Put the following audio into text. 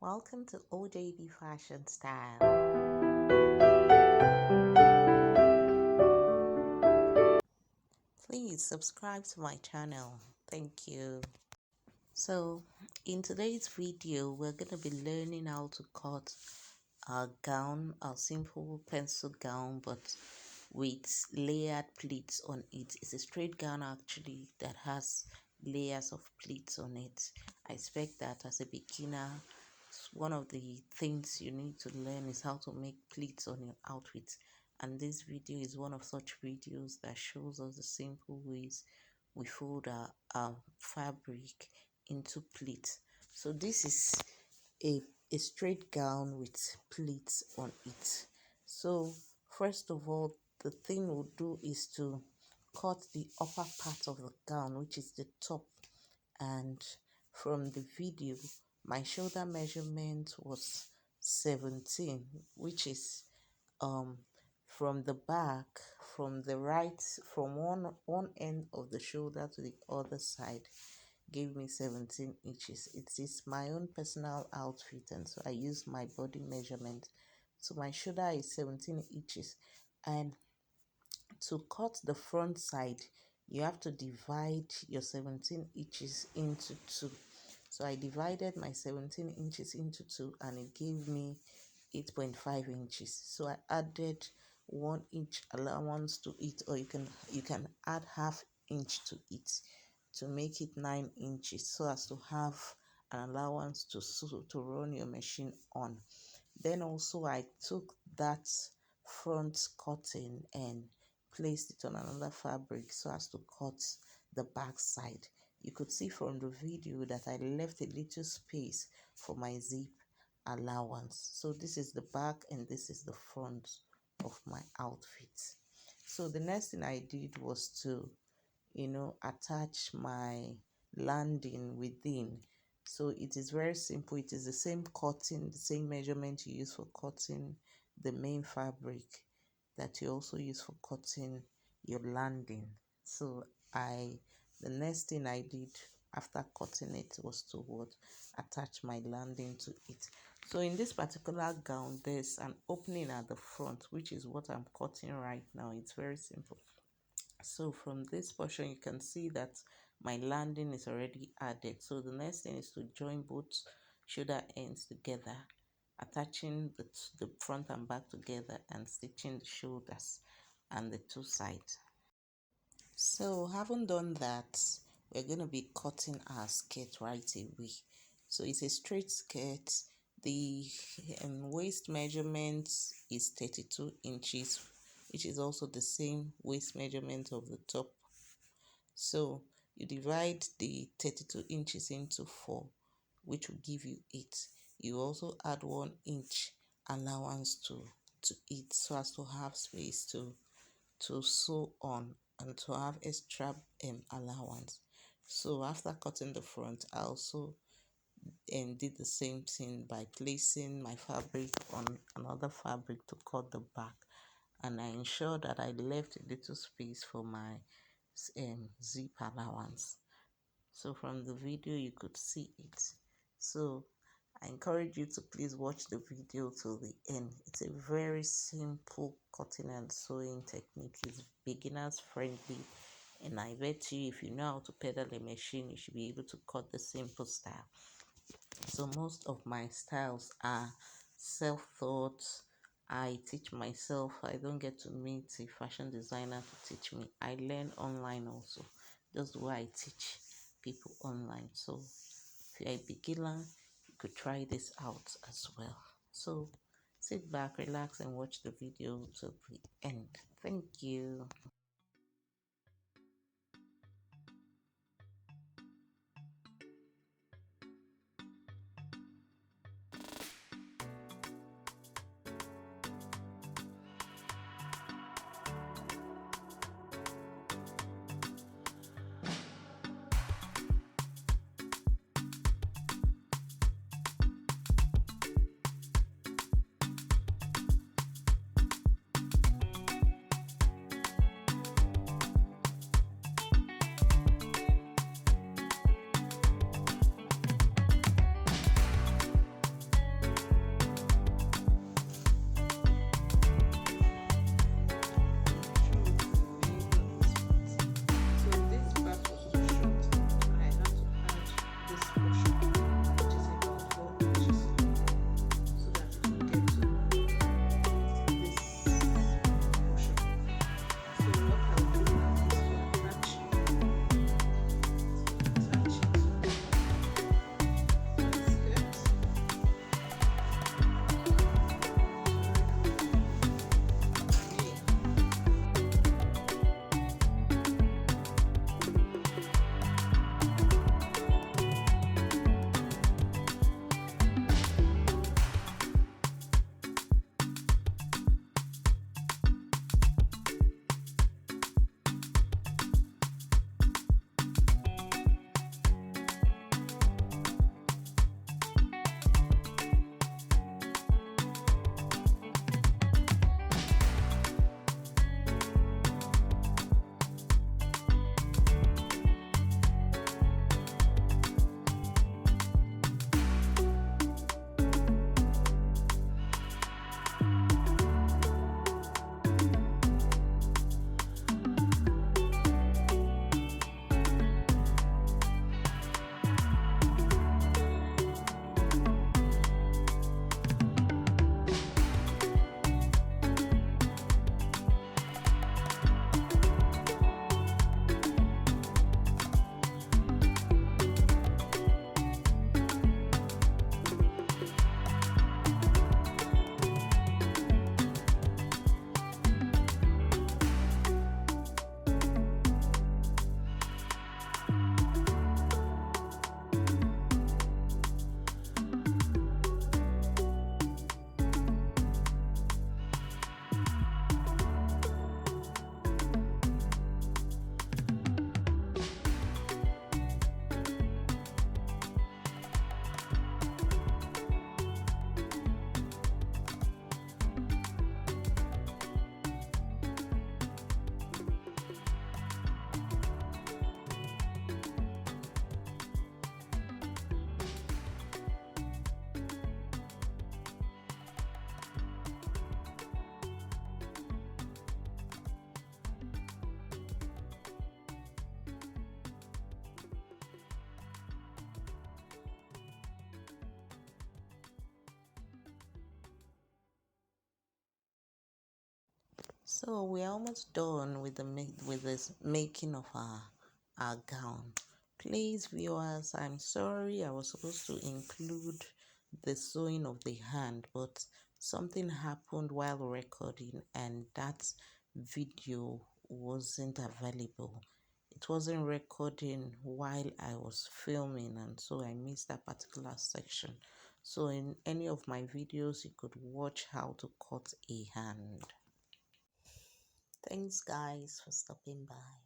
Welcome to OJB Fashion Style. Please subscribe to my channel. Thank you. So, in today's video, we're going to be learning how to cut a gown, a simple pencil gown, but with layered pleats on it. It's a straight gown actually that has layers of pleats on it. I expect that as a beginner, one of the things you need to learn is how to make pleats on your outfit, and this video is one of such videos that shows us the simple ways we fold our fabric into pleats. So this is a straight gown with pleats on it. So first of all, the thing we'll do is to cut the upper part of the gown, which is the top. And from the video, my shoulder measurement was 17, which is from the back, from the right, from one end of the shoulder to the other side, gave me 17 inches. It is my own personal outfit, and so I use my body measurement. So my shoulder is 17 inches, and to cut the front side, you have to divide your 17 inches into two. So I divided my 17 inches into two, and it gave me 8.5 inches. So I added 1 inch allowance to it, or you can add half inch to it to make it 9 inches, so as to have an allowance to run your machine on. Then also I took that front cutting and placed it on another fabric so as to cut the back side. You could see from the video that I left a little space for my zip allowance. So this is the back and this is the front of my outfit. So the next thing I did was to attach my landing within. So it is very simple. It is the same cutting, the same measurement you use for cutting the main fabric that you also use for cutting your landing. So the next thing I did after cutting it was to attach my landing to it. So in this particular gown, there's an opening at the front, which is what I'm cutting right now. It's very simple. So from this portion, you can see that my landing is already added. So the next thing is to join both shoulder ends together, attaching the front and back together and stitching the shoulders and the two sides. So having done that, we're going to be cutting our skirt right away. So it's a straight skirt. The waist measurement is 32 inches, which is also the same waist measurement of the top. So you divide the 32 inches into 4, which will give you 8. You also add 1 inch allowance to it, so as to have space to sew on and to have extra allowance. So after cutting the front, I also did the same thing by placing my fabric on another fabric to cut the back, and I ensured that I left a little space for my zip allowance. So from the video you could see it. So I encourage you to please watch the video till the end. It's a very simple cutting and sewing technique. It's beginners friendly, and I bet you if you know how to pedal a machine, you should be able to cut the simple style. So most of my styles are self-taught. I teach myself. I don't get to meet a fashion designer to teach me. I learn online also. That's why I teach people online. So if you're a beginner, you could try this out as well. So sit back, relax, and watch the video till the end. Thank you. So we're almost done with with this making of our gown. Please, viewers, I'm sorry I was supposed to include the sewing of the hand, but something happened while recording and that video wasn't available. It wasn't recording while I was filming, and so I missed that particular section. So in any of my videos, you could watch how to cut a hand. Thanks guys for stopping by.